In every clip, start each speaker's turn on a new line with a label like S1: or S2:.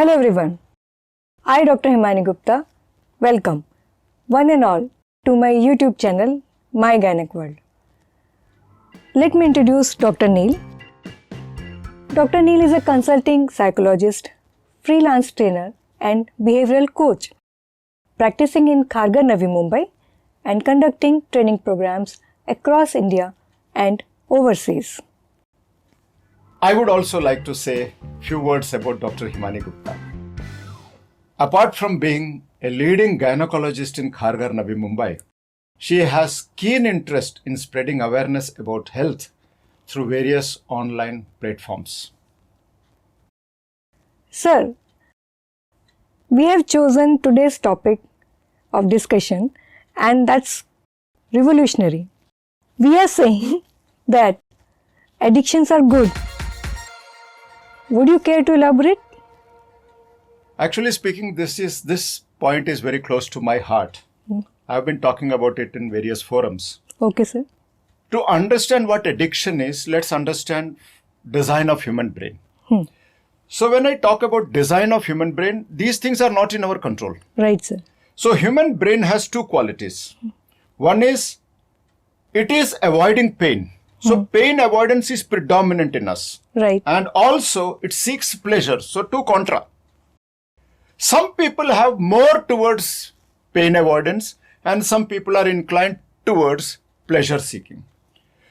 S1: Hello everyone. I, Dr. Himani Gupta, welcome one and all to my YouTube channel, My Gynec World. Let me introduce Dr. Neil. Dr. Neil is a consulting psychologist, freelance trainer and behavioral coach, practicing in Kharghar, Navi Mumbai and conducting training programs across India and overseas.
S2: I would also like to say a few words about Dr. Himani Gupta. Apart from being a leading gynecologist in Kharghar, Navi Mumbai, she has keen interest in spreading awareness about health through various online platforms.
S1: Sir, we have chosen today's topic of discussion and that's revolutionary. We are saying that addictions are good. Would you care to elaborate?
S2: Actually speaking, this point is very close to my heart. I've been talking about it in various forums.
S1: Okay, sir.
S2: To understand what addiction is, let's understand design of human brain. So when I talk about design of human brain, these things are not in our control.
S1: Right, sir.
S2: So human brain has two qualities. One is, it is avoiding pain. So pain avoidance is predominant in us.
S1: Right.
S2: And also it seeks pleasure. So two contra. Some people have more towards pain avoidance and some people are inclined towards pleasure seeking.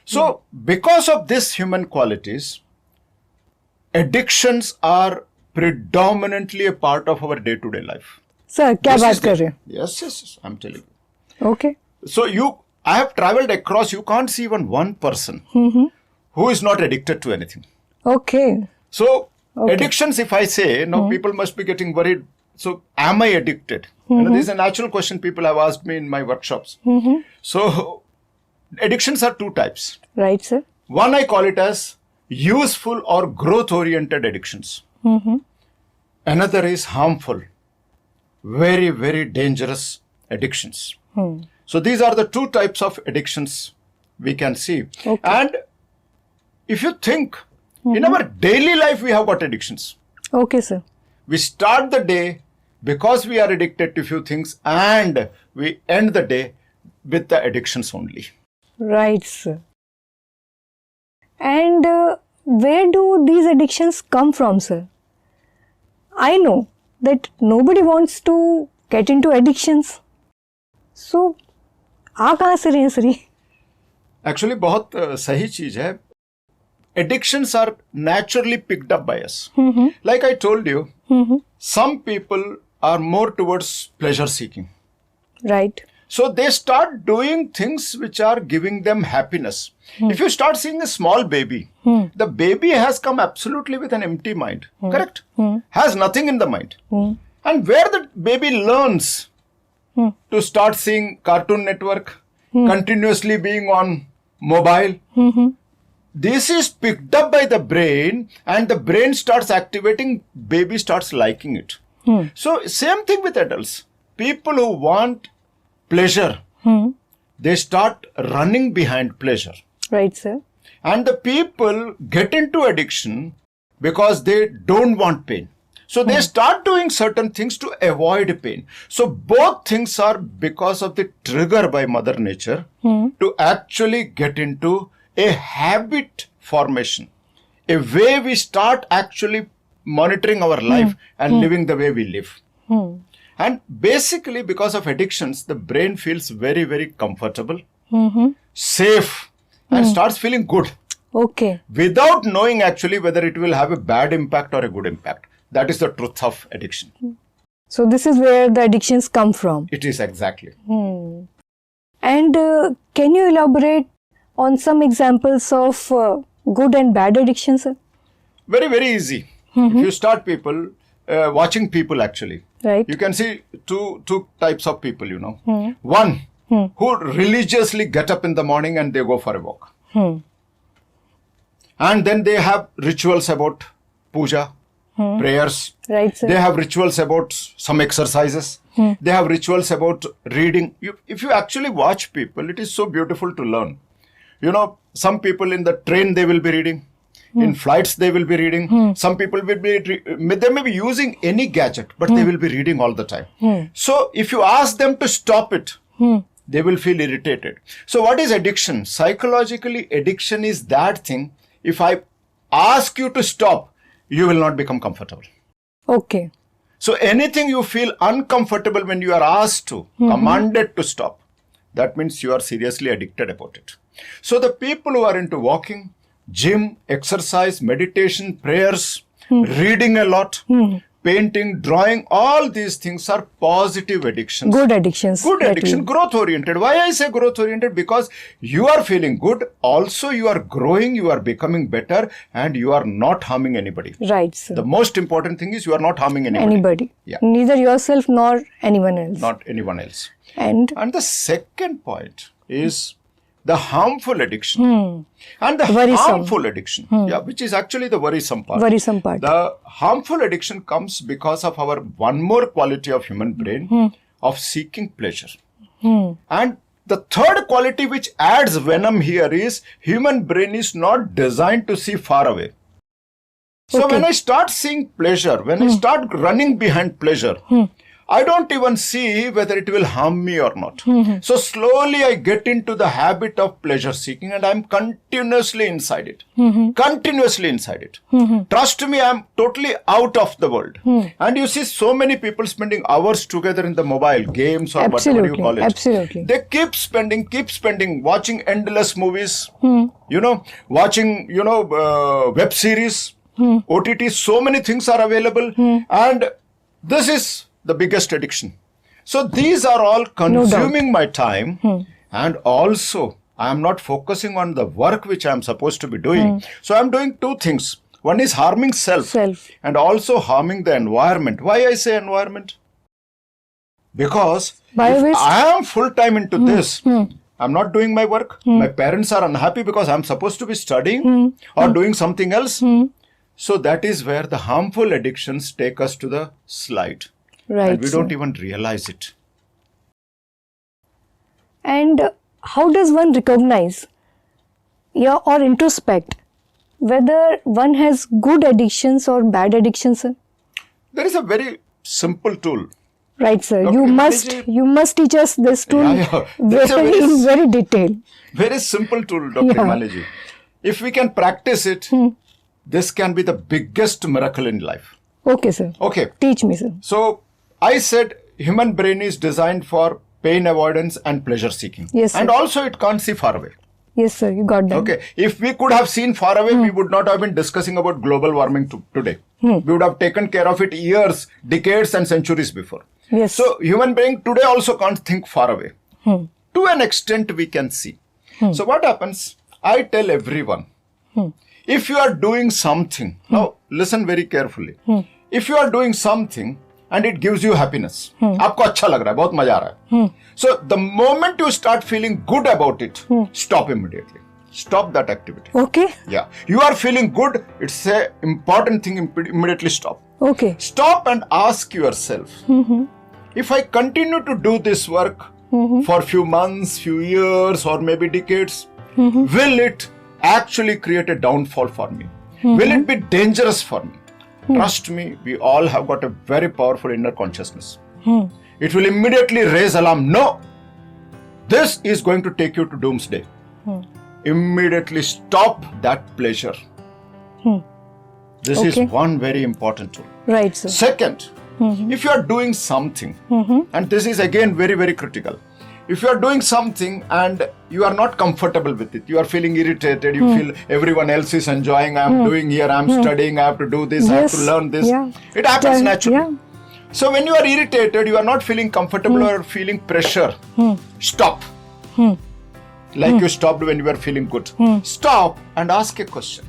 S2: So because of these human qualities, addictions are predominantly a part of our day-to-day life.
S1: Sir, क्या बात कर रहे हो?
S2: Yes, I'm telling you.
S1: Okay.
S2: So I have traveled across, you can't see even one person who is not addicted to anything.
S1: Okay.
S2: So addictions, if I say, now people must be getting worried. So am I addicted? This is a natural question people have asked me in my workshops. So addictions are two types.
S1: Right, sir.
S2: One, I call it as useful or growth-oriented addictions. Another is harmful, very, very dangerous addictions. So these are the two types of addictions we can see.
S1: Okay.
S2: And if you think, in our daily life, we have got addictions.
S1: Okay, sir.
S2: We start the day because we are addicted to few things and we end the day with the addictions only.
S1: Right, sir. And where do these addictions come from, sir? I know that nobody wants to get into addictions. So, आ कहाँ से रहे हैं sir?
S2: Actually, बहुत सही चीज है. Addictions are naturally picked up by us. Like I told you, some people are more towards pleasure seeking.
S1: Right.
S2: So they start doing things which are giving them happiness. If you start seeing a small baby, the baby has come absolutely with an empty mind. Correct? Has nothing in the mind. And where the baby learns to start seeing Cartoon Network, continuously being on mobile, this is picked up by the brain and the brain starts activating, baby starts liking it. So same thing with adults. People who want pleasure, they start running behind pleasure.
S1: Right, sir.
S2: And the people get into addiction because they don't want pain. So they start doing certain things to avoid pain. So both things are because of the trigger by Mother Nature to actually get into a habit formation, a way we start actually monitoring our life and living the way we live. And basically because of addictions, the brain feels very, very comfortable, safe and starts feeling good.
S1: Okay.
S2: Without knowing actually whether it will have a bad impact or a good impact. That is the truth of addiction.
S1: So this is where the addictions come from.
S2: It is exactly.
S1: And can you elaborate on some examples of good and bad addictions, sir?
S2: Very, very easy. If you start watching people actually,
S1: Right.
S2: you can see two types of people, you know. One, who religiously get up in the morning and they go for a walk. And then they have rituals about puja, prayers.
S1: Right, sir.
S2: They have rituals about some exercises. They have rituals about reading. If you actually watch people, it is so beautiful to learn. You know, some people in the train, they will be reading. In flights, they will be reading. Some people will be, they may be using any gadget, but they will be reading all the time. So if you ask them to stop it, they will feel irritated. So what is addiction? Psychologically, addiction is that thing. If I ask you to stop, you will not become comfortable.
S1: Okay.
S2: So anything you feel uncomfortable when you are asked to, commanded to stop, that means you are seriously addicted about it. So the people who are into walking, gym, exercise, meditation, prayers, reading a lot, painting, drawing, all these things are positive addictions.
S1: Good addictions.
S2: Good
S1: that
S2: addiction,
S1: you-
S2: growth oriented. Why I say growth oriented? Because you are feeling good, also you are growing, you are becoming better, and you are not harming anybody.
S1: Right, sir.
S2: The most important thing is you are not harming anybody.
S1: Anybody.
S2: Yeah.
S1: Neither yourself nor anyone else.
S2: Not anyone else.
S1: And
S2: And the second point is the harmful addiction. And the
S1: Worrisome.
S2: harmful addiction, which is actually the worrisome part.
S1: worrisome part.
S2: The harmful addiction comes because of our one more quality of human brain of seeking pleasure. And the third quality which adds venom here is human brain is not designed to see far away. So
S1: Okay.
S2: when I start seeing pleasure, when I start running behind pleasure, I don't even see whether it will harm me or not. So slowly I get into the habit of pleasure seeking and I'm continuously inside it. Continuously inside it. Trust me, I'm totally out of the world. And you see so many people spending hours together in the mobile games or whatever you call it.
S1: Absolutely.
S2: They keep spending, watching endless movies, watching, web series, OTT, so many things are available. And this is the biggest addiction. So these are all consuming my time, and also I am not focusing on the work which I am supposed to be doing. So I am doing two things. One is harming self and also harming the environment. Why I say environment? Because if I am full time into this, I'm not doing my work. My parents are unhappy because I'm supposed to be studying or doing something else. So that is where the harmful addictions take us to the slide.
S1: Right.
S2: And we
S1: sir.
S2: don't even realize it.
S1: And how does one recognize or introspect whether one has good addictions or bad addictions, sir?
S2: There is a very simple tool.
S1: Right, sir.
S2: Dr.
S1: You must teach us this tool
S2: That's a
S1: in very detail.
S2: Very simple tool, Dr. Himalaji. If we can practice it, this can be the biggest miracle in life.
S1: Okay, sir.
S2: Okay.
S1: Teach me, sir.
S2: So I said human brain is designed for pain avoidance and pleasure seeking.
S1: Yes, sir.
S2: And also it can't see far away.
S1: Yes, sir. You got that.
S2: Okay. If we could have seen far away, we would not have been discussing about global warming today. We would have taken care of it years, decades and centuries before.
S1: Yes.
S2: So human brain today also can't think far away. To an extent we can see. So what happens? I tell everyone, if you are doing something, now listen very carefully. If you are doing something and it gives you happiness, आपको अच्छा लग रहा है, बहुत मजा आ रहा है. So the moment you start feeling good about it, stop immediately. Stop that activity.
S1: Okay.
S2: Yeah. You are feeling good, it's a important thing, immediately stop.
S1: Okay.
S2: Stop and ask yourself, if I continue to do this work for few months, few years, or maybe decades, will it actually create a downfall for me? Will it be dangerous for me? Trust me, we all have got a very powerful inner consciousness. It will immediately raise alarm. No, this is going to take you to doomsday. Immediately stop that pleasure. This is one very important tool.
S1: Right, sir.
S2: Second, if you are doing something, and this is again very, very critical. If you are doing something and you are not comfortable with it, you are feeling irritated, you feel everyone else is enjoying, I am doing here, I am studying, I have to do this, I have to learn this.
S1: Yeah.
S2: It happens naturally.
S1: Yeah.
S2: So when you are irritated, you are not feeling comfortable or feeling pressure, stop. Like you stopped when you were feeling good. Stop and ask a question.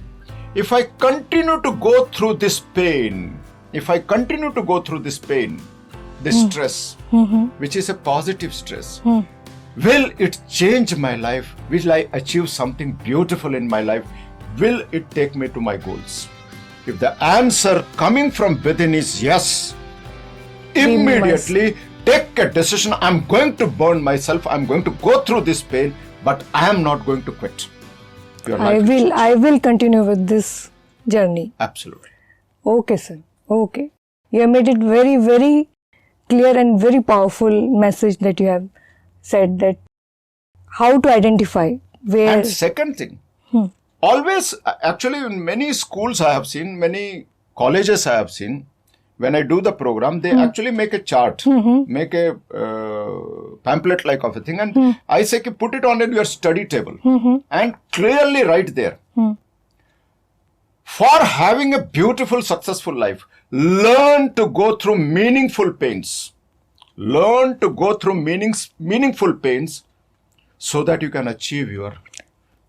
S2: If I continue to go through this pain, this stress, which is a positive stress, will it change my life? Will I achieve something beautiful in my life? Will it take me to my goals? If the answer coming from within is yes, immediately take a decision. I'm going to burn myself. I'm going to go through this pain, but I am not going to quit. Your life will change.
S1: I will continue with this journey.
S2: Absolutely.
S1: Okay, sir. Okay. You have made it very, very clear and very powerful message that you have said, that how to identify where.
S2: And second thing, always, actually, in many schools I have seen, many colleges I have seen, when I do the program, they actually make a chart, make a pamphlet like of a thing, and I say, put it on in your study table and clearly write there. For having a beautiful, successful life, learn to go through meaningful pains. Learn to go through meaningful pains so that you can achieve your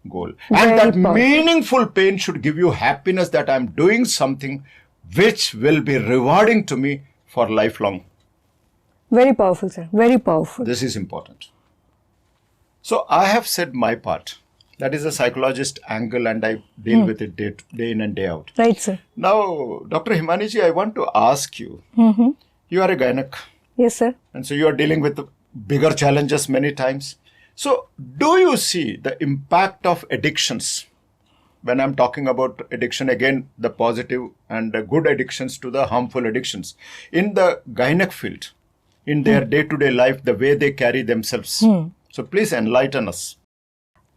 S2: goal.
S1: Very
S2: And that
S1: powerful.
S2: meaningful pain should give you happiness that I'm doing something which will be rewarding to me for lifelong.
S1: Very powerful, sir. Very powerful.
S2: This is important. So I have said my part. That is a psychologist angle, and I deal with it day in and day out.
S1: Right, sir.
S2: Now, Dr. Himaniji, I want to ask you, you are a gynec,
S1: Yes, sir.
S2: and so you are dealing with bigger challenges many times. So, do you see the impact of addictions? When I'm talking about addiction, again, the positive and the good addictions to the harmful addictions in the gynec field, in their day-to-day life, the way they carry themselves. So, please enlighten us.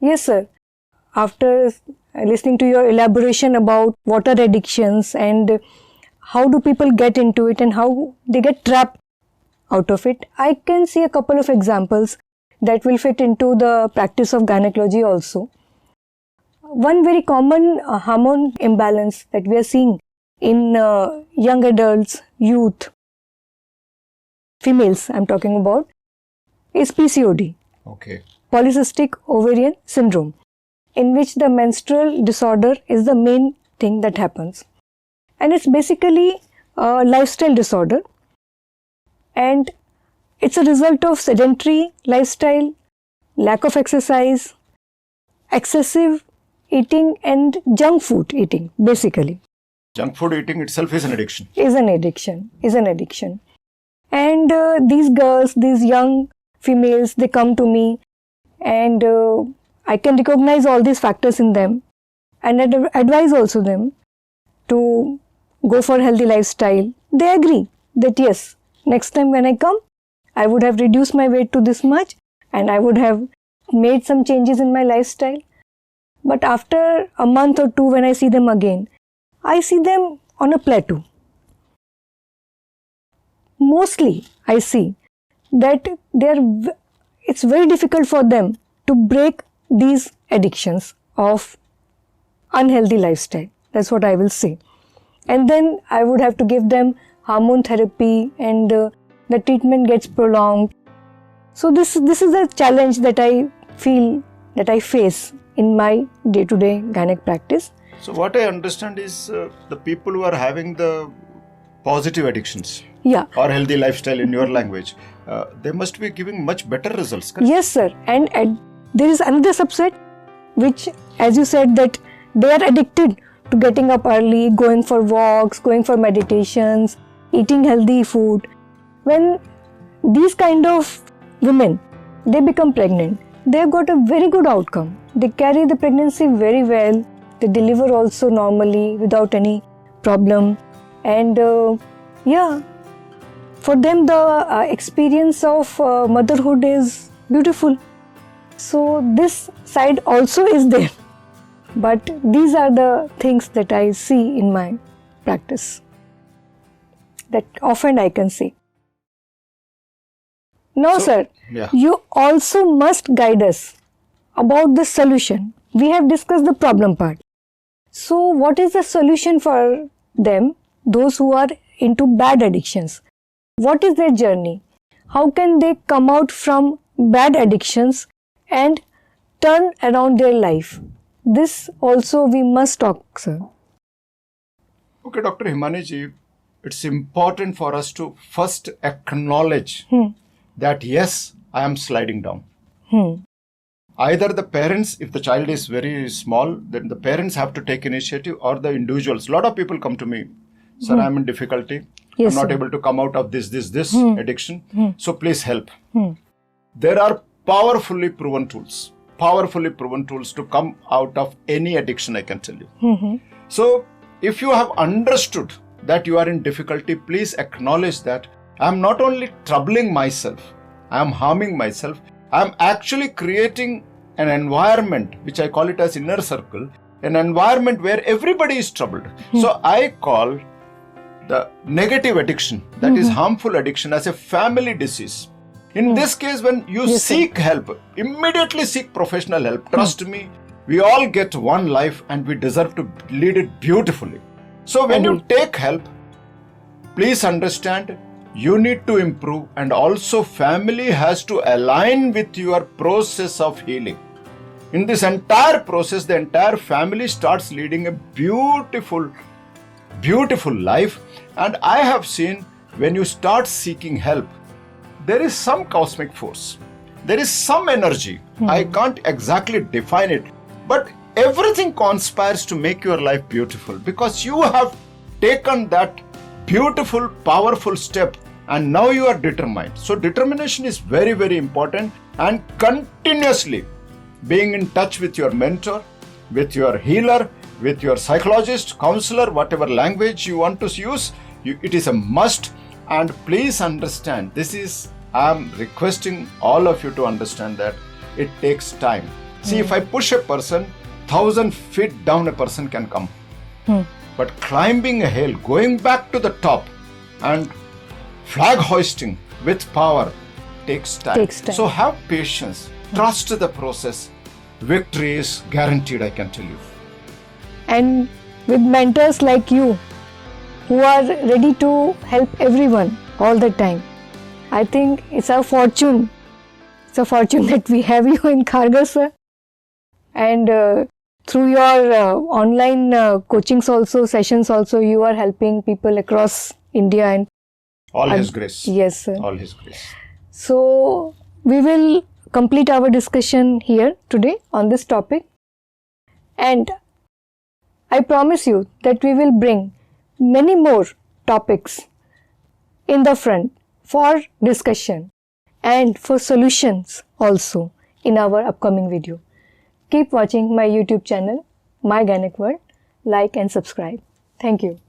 S1: Yes, sir. After listening to your elaboration about water addictions and how do people get into it and how they get trapped out of it, I can see a couple of examples that will fit into the practice of gynecology also. One very common hormone imbalance that we are seeing in young adults, youth, females I'm talking about, is PCOD,
S2: Okay.
S1: polycystic ovarian syndrome, in which the menstrual disorder is the main thing that happens. And it's basically a lifestyle disorder, and it's a result of sedentary lifestyle, lack of exercise, excessive eating and junk food eating, basically.
S2: Junk food eating itself is an addiction.
S1: Is an addiction. And these girls, these young females, they come to me, and I can recognize all these factors in them, and advise also them to go for healthy lifestyle. They agree that yes, next time when I come, I would have reduced my weight to this much and I would have made some changes in my lifestyle. But after a month or two, when I see them again, I see them on a plateau. Mostly, I see that it's very difficult for them to break these addictions of unhealthy lifestyle. That's what I will say. And then I would have to give them hormone therapy, and the treatment gets prolonged. So this is a challenge that I feel that I face in my day-to-day gynec practice.
S2: So what I understand is the people who are having the positive addictions
S1: Yeah.
S2: or healthy lifestyle in your language, they must be giving much better results. Correct?
S1: Yes, sir. And there is another subset which, as you said, that they are addicted to getting up early, going for walks, going for meditations, eating healthy food. When these kind of women, they become pregnant, they have got a very good outcome. They carry the pregnancy very well. They deliver also normally without any problem. And for them the experience of motherhood is beautiful. So this side also is there. But these are the things that I see in my practice, that often I can see. Now, sir,
S2: yeah.
S1: you also must guide us about the solution. We have discussed the problem part. So, what is the solution for them, those who are into bad addictions? What is their journey? How can they come out from bad addictions and turn around their life? This also we must talk, sir.
S2: Okay, Dr. Himaniji, it's important for us to first acknowledge that yes, I am sliding down. Either the parents, if the child is very small, then the parents have to take initiative, or the individuals. A lot of people come to me, sir, I'm in difficulty.
S1: Yes,
S2: I'm not
S1: sir.
S2: able to come out of this addiction. So please help. There are powerfully proven tools to come out of any addiction, I can tell you. So if you have understood that you are in difficulty, please acknowledge that I am not only troubling myself, I am harming myself, I am actually creating an environment, which I call it as inner circle, an environment where everybody is troubled. So I call the negative addiction, that is harmful addiction, as a family disease. In this case, when you seek help, immediately seek professional help. Trust me, we all get one life and we deserve to lead it beautifully. So when you take help, please understand, you need to improve, and also family has to align with your process of healing. In this entire process, the entire family starts leading a beautiful life. And I have seen, when you start seeking help, there is some cosmic force. There is some energy. I can't exactly define it, but everything conspires to make your life beautiful, because you have taken that beautiful, powerful step, and now you are determined. So determination is very, very important, and continuously being in touch with your mentor, with your healer, with your psychologist, counselor, whatever language you want to use, it is a must. And please understand, I am requesting all of you to understand that it takes time. See, if I push a person, 1,000 feet down a person can come. But climbing a hill, going back to the top and flag hoisting with power takes time. So have patience, trust the process. Victory is guaranteed, I can tell you.
S1: And with mentors like you, who are ready to help everyone all the time, I think it's a fortune. It's a fortune that we have you in Khargar, sir. And through your online coachings also, sessions also, you are helping people across India. And
S2: all His grace.
S1: Yes, sir.
S2: All His grace.
S1: So we will complete our discussion here today on this topic. And I promise you that we will bring many more topics in the front for discussion and for solutions also in our upcoming video. Keep watching my YouTube channel, My Gynec World. Like and subscribe. Thank you.